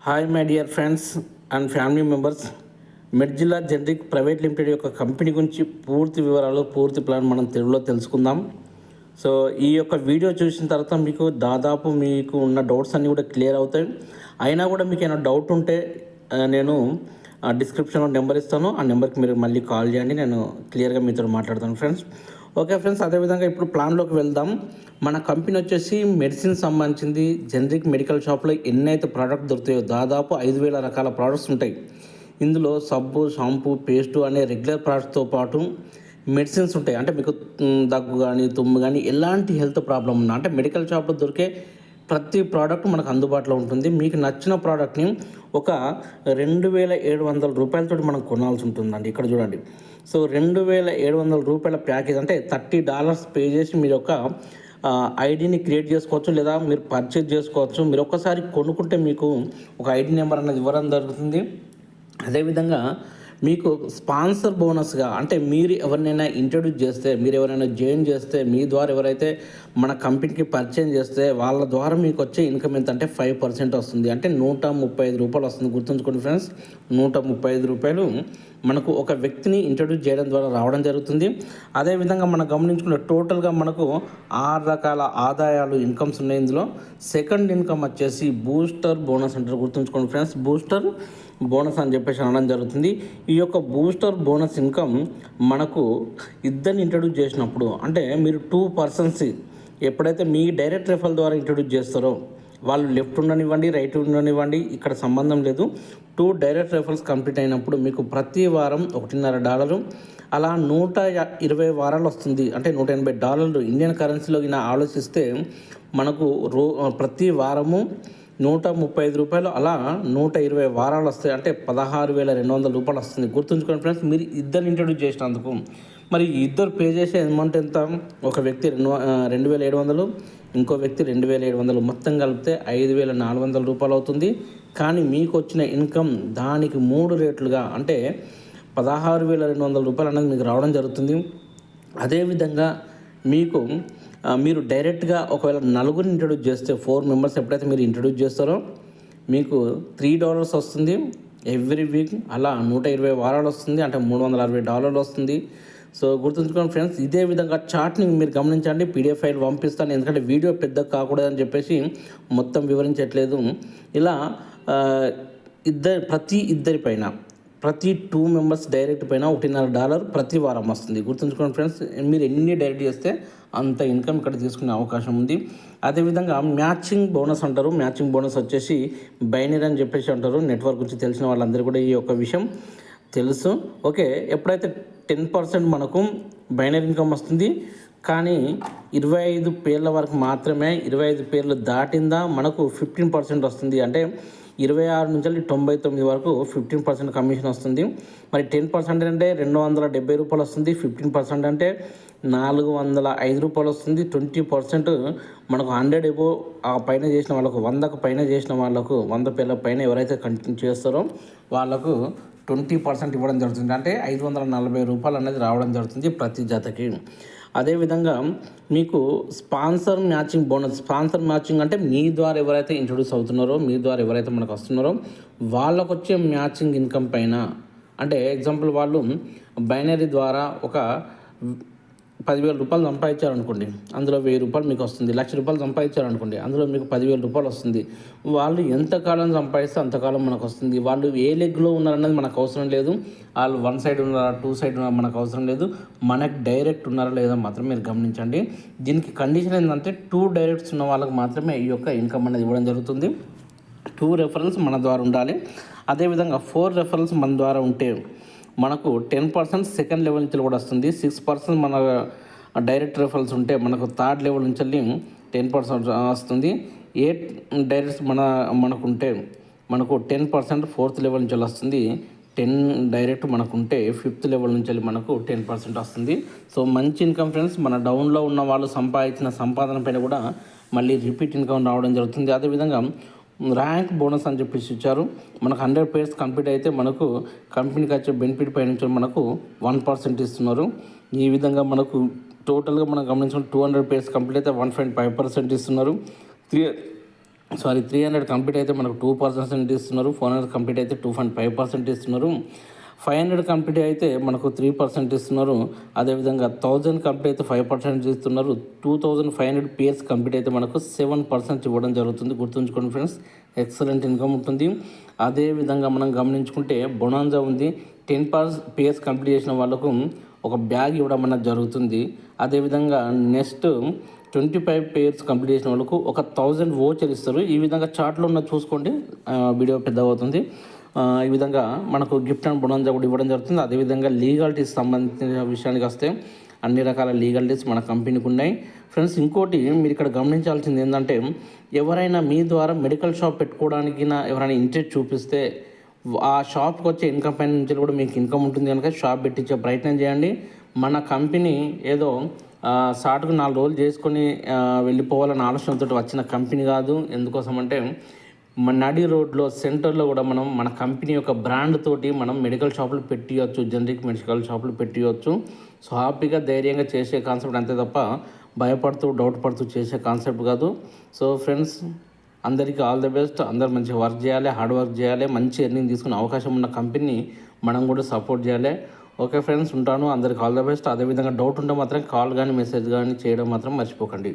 Hi my dear friends and family members. Medzilla generic private limited యొక్క company గురించి పూర్తి వివరాలు, పూర్తి ప్లాన్ మనం తెలుగులో తెలుసుకుందాం. సో ఈ యొక్క వీడియో చూసిన తర్వాత మీకు దాదాపు మీకు ఉన్న డౌట్స్ అన్నీ కూడా క్లియర్ అవుతాయి. అయినా కూడా మీకు ఏమైనా డౌట్ ఉంటే నేను డిస్క్రిప్షన్లో నెంబర్ ఇస్తాను. ఆ నెంబర్కి మీరు మళ్ళీ కాల్ చేయండి, నేను క్లియర్గా మీతో మాట్లాడతాను ఫ్రెండ్స్. ఓకే ఫ్రెండ్స్, అదేవిధంగా ఇప్పుడు ప్లాన్లోకి వెళ్దాం. మన కంపెనీ వచ్చేసి మెడిసిన్ సంబంధించింది. జనరిక్ మెడికల్ షాప్లో ఎన్నైతే ప్రోడక్ట్ దొరుకుతాయో దాదాపు 5,000 రకాల ప్రోడక్ట్స్ ఉంటాయి. ఇందులో సబ్బు, షాంపూ, పేస్టు అనే రెగ్యులర్ ప్రోడక్ట్స్తో పాటు మెడిసిన్స్ ఉంటాయి. అంటే మీకు దగ్గు కానీ, తుమ్ము కానీ, ఎలాంటి హెల్త్ ప్రాబ్లం ఉన్నా అంటే మెడికల్ షాప్లో దొరికే ప్రతి ప్రోడక్ట్ మనకు అందుబాటులో ఉంటుంది. మీకు నచ్చిన ప్రోడక్ట్ని ఒక 2,700 రూపాయలతో మనం కొనాల్సి ఉంటుందండి. ఇక్కడ చూడండి. సో 2,700 రూపాయల ప్యాకేజ్ అంటే $30 పే చేసి మీరు ఒక ఐడిని క్రియేట్ చేసుకోవచ్చు, లేదా మీరు పర్చేజ్ చేసుకోవచ్చు. మీరు ఒక్కసారి కొనుక్కుంటే మీకు ఒక ఐడి నెంబర్ అనేది ఇవ్వడం జరుగుతుంది. అదేవిధంగా మీకు స్పాన్సర్ బోనస్గా అంటే మీరు ఎవరినైనా ఇంట్రడ్యూస్ చేస్తే, మీరు ఎవరైనా జాయిన్ చేస్తే, మీ ద్వారా ఎవరైతే మన కంపెనీకి పరిచయం చేస్తే వాళ్ళ ద్వారా మీకు వచ్చే ఇన్కమ్ ఎంత అంటే 5% వస్తుంది. అంటే 135 రూపాయలు వస్తుంది. గుర్తుంచుకోండి ఫ్రెండ్స్, 135 రూపాయలు మనకు ఒక వ్యక్తిని ఇంట్రడ్యూస్ చేయడం ద్వారా రావడం జరుగుతుంది. అదేవిధంగా మనం గమనించుకున్న టోటల్గా మనకు 6 రకాల ఆదాయాలు, ఇన్కమ్స్ ఉన్నాయి. ఇందులో సెకండ్ ఇన్కమ్ వచ్చేసి బూస్టర్ బోనస్ అంటారు. గుర్తుంచుకోండి ఫ్రెండ్స్, బూస్టర్ బోనస్ అని చెప్పేసి అనడం జరుగుతుంది. ఈ యొక్క బూస్టర్ బోనస్ ఇన్కమ్ మనకు ఇద్దరిని ఇంట్రడ్యూస్ చేసినప్పుడు, అంటే మీరు 2 పర్సన్స్ ఎప్పుడైతే మీ డైరెక్ట్ రెఫరల్ ద్వారా ఇంట్రడ్యూస్ చేస్తారో, వాళ్ళు లెఫ్ట్ ఉండనివ్వండి, రైట్ ఉండనివ్వండి, ఇక్కడ సంబంధం లేదు, 2 డైరెక్ట్ రెఫరల్స్ కంప్లీట్ అయినప్పుడు మీకు ప్రతి వారం $1.5 అలా 120 వారాలు వస్తుంది. అంటే $180 ఇండియన్ కరెన్సీలో ఆలోచిస్తే మనకు ప్రతి వారము 135 రూపాయలు, అలా 120 వారాలు వస్తాయి. అంటే 16,200 రూపాయలు వస్తుంది. గుర్తుంచుకోండి ఫ్రెండ్స్, మీరు ఇద్దరు ఇంట్రడ్యూస్ చేసినందుకు. మరి ఇద్దరు పే చేసే అమౌంట్ ఎంత? ఒక వ్యక్తి 2,700, ఇంకో వ్యక్తి 2,700, మొత్తం కలిపితే 5,400 రూపాయలు అవుతుంది. కానీ మీకు వచ్చిన ఇన్కమ్ దానికి 3 రేట్లుగా అంటే 16,200 రూపాయలు అనేది మీకు రావడం జరుగుతుంది. అదేవిధంగా మీరు డైరెక్ట్గా ఒకవేళ నలుగురిని ఇంట్రడ్యూస్ చేస్తే, 4 మెంబర్స్ ఎప్పుడైతే మీరు ఇంట్రడ్యూస్ చేస్తారో మీకు $3 వస్తుంది ఎవ్రీ వీక్. అలా 120 వారాలు వస్తుంది, అంటే $360 వస్తుంది. సో గుర్తుంచుకోండి ఫ్రెండ్స్. ఇదే విధంగా చార్ట్ని మీరు గమనించండి. PDF ఫైల్ పంపిస్తాను, ఎందుకంటే వీడియో పెద్దగా కాకూడదని చెప్పేసి మొత్తం వివరించట్లేదు. ఇలా ప్రతి 2 మెంబర్స్ డైరెక్ట్ పైన $1.5 ప్రతి వారం వస్తుంది. గుర్తుంచుకోండి ఫ్రెండ్స్, మీరు ఎన్ని డైరెక్ట్ చేస్తే అంత ఇన్కమ్ ఇక్కడ తీసుకునే అవకాశం ఉంది. అదేవిధంగా మ్యాచింగ్ బోనస్ అంటారు. మ్యాచింగ్ బోనస్ వచ్చేసి బైనరీ అని చెప్పేసి అంటారు. నెట్వర్క్ గురించి తెలిసిన వాళ్ళందరూ కూడా ఈ యొక్క విషయం తెలుసు. ఓకే, ఎప్పుడైతే 10% మనకు బైనరీ ఇన్కమ్ వస్తుంది, కానీ 25 పేర్ల వరకు మాత్రమే. 25 పేర్లు దాటిందా మనకు 15% వస్తుంది. అంటే 26 నుంచి 99 వరకు 15% కమిషన్ వస్తుంది. మరి 10% అంటే $270 వస్తుంది. 15% అంటే $405 వస్తుంది. 20% మనకు 100 ఎబో ఆ పైన చేసిన వాళ్ళకు, 100కు పైన చేసిన వాళ్ళకు, 100 పేర్ల పైన ఎవరైతే కంటిన్యూ చేస్తారో వాళ్ళకు 20% ఇవ్వడం జరుగుతుంది. అంటే $540 అనేది రావడం జరుగుతుంది ప్రతి జతకి. అదేవిధంగా మీకు sponsor matching bonus. Sponsor matching అంటే మీ ద్వారా ఎవరైతే ఇంట్రొడ్యూస్ అవుతున్నారో, మీ ద్వారా ఎవరైతే మనకు వస్తున్నారో వాళ్ళకు వచ్చే మ్యాచింగ్ ఇన్కమ్ పైన, అంటే ఎగ్జాంపుల్ వాళ్ళు బైనరీ ద్వారా ఒక 10,000 రూపాయలు సంపాదించారనుకోండి, అందులో 1,000 రూపాయలు మీకు వస్తుంది. ₹1,00,000 సంపాదించారనుకోండి, అందులో మీకు 10,000 రూపాయలు వస్తుంది. వాళ్ళు ఎంతకాలం సంపాదిస్తే అంతకాలం మనకు వస్తుంది. వాళ్ళు ఏ లెగ్లో ఉన్నారన్నది మనకు అవసరం లేదు. వాళ్ళు 1 సైడ్ ఉన్నారా, 2 సైడ్ ఉన్నారా మనకు అవసరం లేదు. మనకు డైరెక్ట్ ఉన్నారా లేదా మాత్రం మీరు గమనించండి. దీనికి కండిషన్ ఏంటంటే 2 డైరెక్ట్స్ ఉన్న వాళ్ళకి మాత్రమే ఈ యొక్క ఇన్కమ్ అనేది ఇవ్వడం జరుగుతుంది. 2 రెఫరల్స్ మన ద్వారా ఉండాలి. అదేవిధంగా 4 రెఫరల్స్ మన ద్వారా ఉంటే మనకు 10% సెకండ్ లెవెల్ నుంచి కూడా వస్తుంది. 6% మన డైరెక్ట్ రెఫరల్స్ ఉంటే మనకు థర్డ్ లెవెల్ నుంచి 10% వస్తుంది. 8 డైరెక్ట్స్ మనకుంటే మనకు 10% ఫోర్త్ లెవెల్ నుంచి వస్తుంది. 10 డైరెక్ట్ మనకుంటే 5th లెవెల్ నుంచి మనకు 10% వస్తుంది. సో మంచి ఇన్కమ్ ఫ్రెండ్స్. మన డౌన్లో ఉన్న వాళ్ళు సంపాదించిన సంపాదన పైన కూడా మళ్ళీ రిపీట్ ఇన్కమ్ రావడం జరుగుతుంది. అదేవిధంగా ర్యాంక్ బోనస్ అని చెప్పేసి ఇచ్చారు. మనకు 100 పేర్స్ కంప్లీట్ అయితే మనకు కంపెనీకి వచ్చే బెనిఫిట్ పై నుంచి మనకు 1% ఇస్తున్నారు. ఈ విధంగా మనకు టోటల్గా మనం గమనించుకుంటే 200 పేర్స్ కంప్లీట్ అయితే 1.5% ఇస్తున్నారు. 300 కంప్లీట్ అయితే మనకు 2% ఇస్తున్నారు. 400 కంప్లీట్ అయితే 2.5% ఇస్తున్నారు. 500 కంప్లీట్ అయితే మనకు 3% ఇస్తున్నారు. అదేవిధంగా 1000 కంప్లీట్ అయితే 5% ఇస్తున్నారు. 2500 పిఎస్ కంప్లీట్ అయితే మనకు 7% ఇవ్వడం జరుగుతుంది. గుర్తుంచుకోండి ఫ్రెండ్స్, ఎక్సలెంట్ ఇన్కమ్ ఉంటుంది. అదేవిధంగా మనం గమనించుకుంటే బొనాంజా ఉంది. 10 పిఎస్ కంప్లీట్ చేసిన వాళ్ళకు ఒక బ్యాగ్ ఇవ్వడం అనేది జరుగుతుంది. అదేవిధంగా నెక్స్ట్ 25 పేర్స్ కంప్లీట్ చేసిన వాళ్ళకు ఒక 1000 వోచర్ ఇస్తారు. ఈ విధంగా చార్ట్లో ఉన్న చూసుకోండి, వీడియో పెద్దగా అవుతుంది. ఈ విధంగా మనకు గిఫ్ట్ అండ్ బొనాంజా కూడా ఇవ్వడం జరుగుతుంది. అదేవిధంగా లీగాలిటీస్ సంబంధించిన విషయానికి వస్తే అన్ని రకాల లీగాలిటీస్ మన కంపెనీకి ఉన్నాయి. ఫ్రెండ్స్, ఇంకోటి మీరు ఇక్కడ గమనించాల్సింది ఏంటంటే, ఎవరైనా మీ ద్వారా మెడికల్ షాప్ పెట్టుకోవడానికి ఎవరైనా ఇంట్రెస్ట్ చూపిస్తే ఆ షాప్కి వచ్చే ఇన్కమ్ పైన నుంచి కూడా మీకు ఇన్కమ్ ఉంటుంది కనుక షాప్ పెట్టించే ప్రయత్నం చేయండి. మన కంపెనీ ఏదో షార్ట్కు 4 రోజులు చేసుకొని వెళ్ళిపోవాలన్న ఆలోచనతో వచ్చిన కంపెనీ కాదు. ఎందుకోసం అంటే మన నడి రోడ్లో సెంటర్లో కూడా మనం మన కంపెనీ యొక్క బ్రాండ్ తోటి మనం మెడికల్ షాపులు పెట్టియచ్చు, జనరిక్ మెడికల్ షాపులు పెట్టియచ్చు. సో హ్యాపీగా ధైర్యంగా చేసే కాన్సెప్ట్ అంతే తప్ప భయపడుతూ డౌట్ పడుతూ చేసే కాన్సెప్ట్ కాదు. సో ఫ్రెండ్స్, అందరికీ ఆల్ ది బెస్ట్. అందరు మంచిగా వర్క్ చేయాలి, హార్డ్ వర్క్ చేయాలి. మంచి ఎర్నింగ్ తీసుకునే అవకాశం ఉన్న కంపెనీని మనం కూడా సపోర్ట్ చేయాలి. ఓకే ఫ్రెండ్స్, ఉంటాను. అందరికి ఆల్ ద బెస్ట్. అదేవిధంగా డౌట్ ఉంటే మాత్రం కాల్ కానీ మెసేజ్ కానీ చేయడం మాత్రం మర్చిపోకండి.